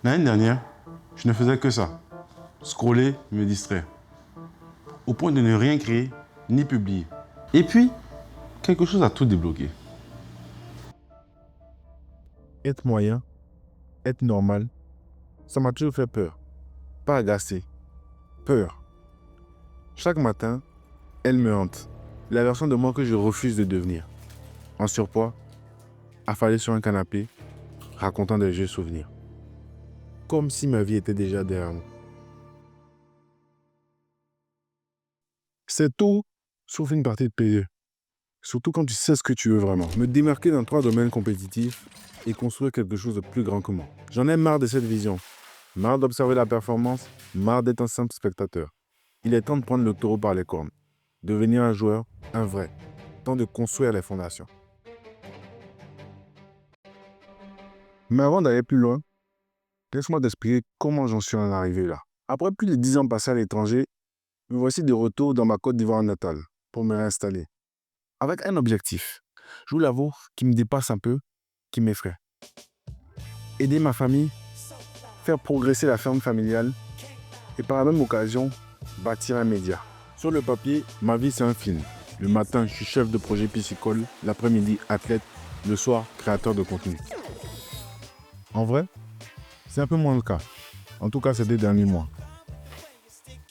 L'année dernière, je ne faisais que ça. Scroller, me distraire. Au point de ne rien créer ni publier. Et puis, quelque chose a tout débloqué. Être moyen, être normal, ça m'a toujours fait peur. Pas agacé, peur. Chaque matin, elle me hante. La version de moi que je refuse de devenir. En surpoids, affalé sur un canapé, racontant des vieux souvenirs. Comme si ma vie était déjà derrière moi. C'est tout, sauf une partie de payer. Surtout quand tu sais ce que tu veux vraiment. Me démarquer dans 3 domaines compétitifs et construire quelque chose de plus grand que moi. J'en ai marre de cette vision. Marre d'observer la performance, marre d'être un simple spectateur. Il est temps de prendre le taureau par les cornes. Devenir un joueur, un vrai. Temps de construire les fondations. Mais avant d'aller plus loin, laisse-moi t'expliquer comment j'en suis en arrivé là. Après plus de 10 ans passés à l'étranger, me voici de retour dans ma Côte d'Ivoire natale pour me réinstaller. Avec un objectif. Je vous l'avoue, qui me dépasse un peu, qui m'effraie. Aider ma famille, faire progresser la ferme familiale et par la même occasion, bâtir un média. Sur le papier, ma vie c'est un film. Le matin, je suis chef de projet piscicole, l'après-midi, athlète, le soir, créateur de contenu. En vrai, c'est un peu moins le cas. En tout cas, ces 2 derniers mois.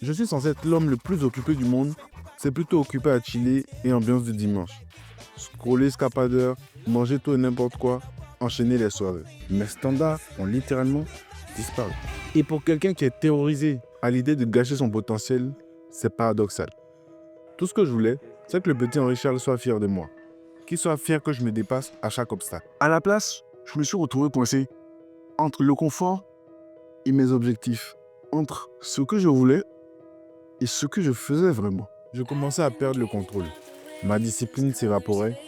Je suis censé être l'homme le plus occupé du monde. C'est plutôt occupé à chiller et ambiance de dimanche. Scroller escapadeur, manger tout et n'importe quoi, enchaîner les soirées. Mes standards ont littéralement disparu. Et pour quelqu'un qui est terrorisé à l'idée de gâcher son potentiel, c'est paradoxal. Tout ce que je voulais, c'est que le petit Henri Charles soit fier de moi. Qu'il soit fier que je me dépasse à chaque obstacle. À la place, je me suis retrouvé coincé entre le confort et mes objectifs. Entre ce que je voulais et ce que je faisais vraiment. Je commençais à perdre le contrôle. Ma discipline s'évaporait.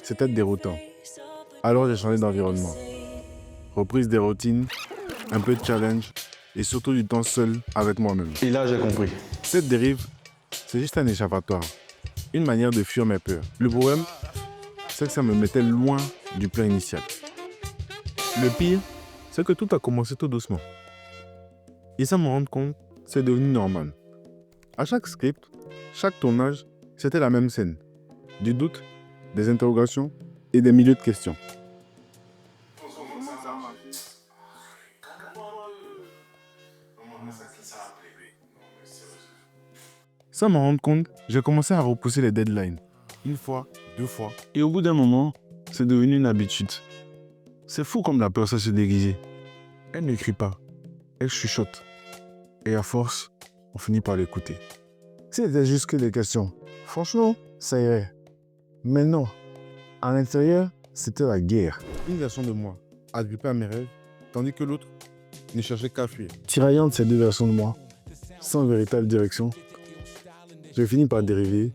C'était déroutant. Alors j'ai changé d'environnement. Reprise des routines, un peu de challenge et surtout du temps seul avec moi-même. Et là, j'ai compris. Cette dérive, c'est juste un échappatoire. Une manière de fuir mes peurs. Le problème, c'est que ça me mettait loin du plan initial. Le pire, c'est que tout a commencé tout doucement. Et sans me rendre compte, c'est devenu normal. À chaque script, chaque tournage, c'était la même scène. Du doute, des interrogations et des milliers de questions. Sans m'en rendre compte, j'ai commencé à repousser les deadlines. 1 fois, 2 fois. Et au bout d'un moment, c'est devenu une habitude. C'est fou comme la peur sait se déguiser. Elle ne crie pas, elle chuchote. Et à force, on finit par l'écouter. C'était juste que des questions. Franchement, ça irait. Mais non, à l'intérieur, c'était la guerre. Une version de moi, agrippée à mes rêves, tandis que l'autre ne cherchait qu'à fuir. Tiraillant de ces 2 versions de moi, sans véritable direction, j'ai fini par dériver,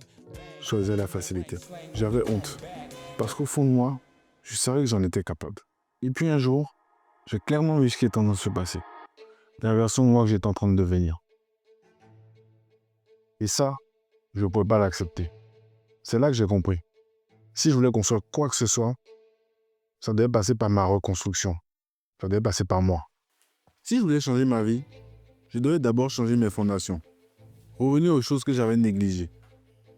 choisir la facilité. J'avais honte, parce qu'au fond de moi, je savais que j'en étais capable. Et puis un jour, j'ai clairement vu ce qui est en train de se passer. La version de moi que j'étais en train de devenir. Et ça, je ne pouvais pas l'accepter. C'est là que j'ai compris. Si je voulais construire quoi que ce soit, ça devait passer par ma reconstruction. Ça devait passer par moi. Si je voulais changer ma vie, je devais d'abord changer mes fondations. Revenir aux choses que j'avais négligées.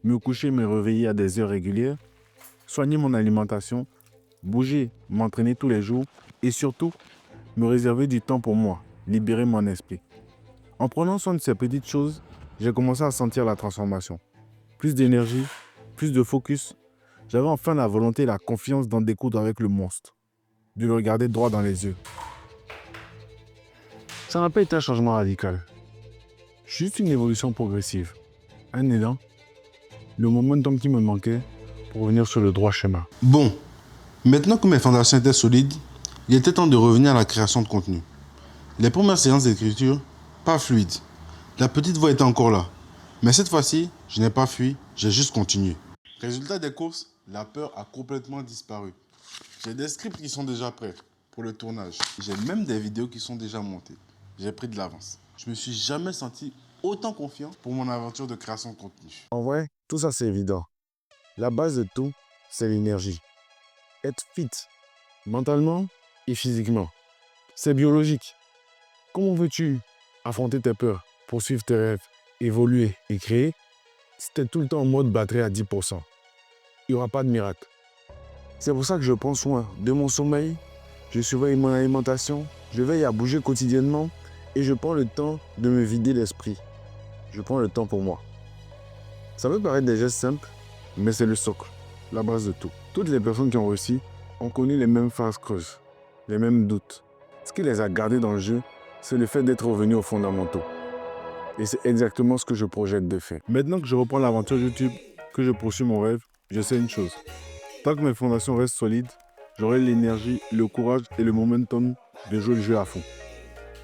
Me coucher, me réveiller à des heures régulières. Soigner mon alimentation. Bouger, m'entraîner tous les jours. Et surtout, me réserver du temps pour moi. Libérer mon esprit. En prenant soin de ces petites choses, j'ai commencé à sentir la transformation. Plus d'énergie, plus de focus. J'avais enfin la volonté et la confiance d'en découdre avec le monstre. De le regarder droit dans les yeux. Ça n'a pas été un changement radical. Juste une évolution progressive. Un élan. Le momentum qui me manquait pour revenir sur le droit chemin. Bon, maintenant que mes fondations étaient solides, il était temps de revenir à la création de contenu. Les premières séances d'écriture, pas fluides. La petite voix était encore là. Mais cette fois-ci, je n'ai pas fui, j'ai juste continué. Résultat des courses, la peur a complètement disparu. J'ai des scripts qui sont déjà prêts pour le tournage. J'ai même des vidéos qui sont déjà montées. J'ai pris de l'avance. Je me suis jamais senti autant confiant pour mon aventure de création de contenu. En vrai, tout ça c'est évident. La base de tout, c'est l'énergie. Être fit, mentalement et physiquement. C'est biologique. Comment veux-tu affronter tes peurs, poursuivre tes rêves, évoluer et créer si tu es tout le temps en mode batterie à 10%? Il n'y aura pas de miracle. C'est pour ça que je prends soin de mon sommeil, je surveille mon alimentation, je veille à bouger quotidiennement et je prends le temps de me vider l'esprit. Je prends le temps pour moi. Ça peut paraître des gestes simples, mais c'est le socle, la base de tout. Toutes les personnes qui ont réussi ont connu les mêmes phases creuses, les mêmes doutes. Ce qui les a gardés dans le jeu, c'est le fait d'être revenu aux fondamentaux. Et c'est exactement ce que je projette de faire. Maintenant que je reprends l'aventure YouTube, que je poursuis mon rêve, je sais une chose. Tant que mes fondations restent solides, j'aurai l'énergie, le courage et le momentum de jouer le jeu à fond.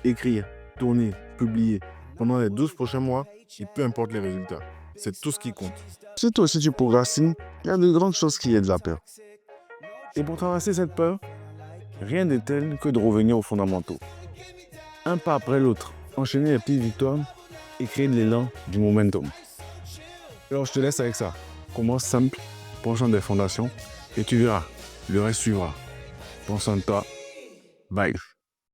Écrire, tourner, publier pendant les 12 prochains mois, et peu importe les résultats. C'est tout ce qui compte. Si toi aussi tu procrastines, il y a de grandes choses qui aident la peur. Et pour traverser cette peur, rien n'est tel que de revenir aux fondamentaux. Un pas après l'autre, enchaîner les petites victoires et créer de l'élan, du momentum. Alors je te laisse avec ça. Commence simple, penchant des fondations et tu verras, le reste suivra. Prends soin de toi. Bye.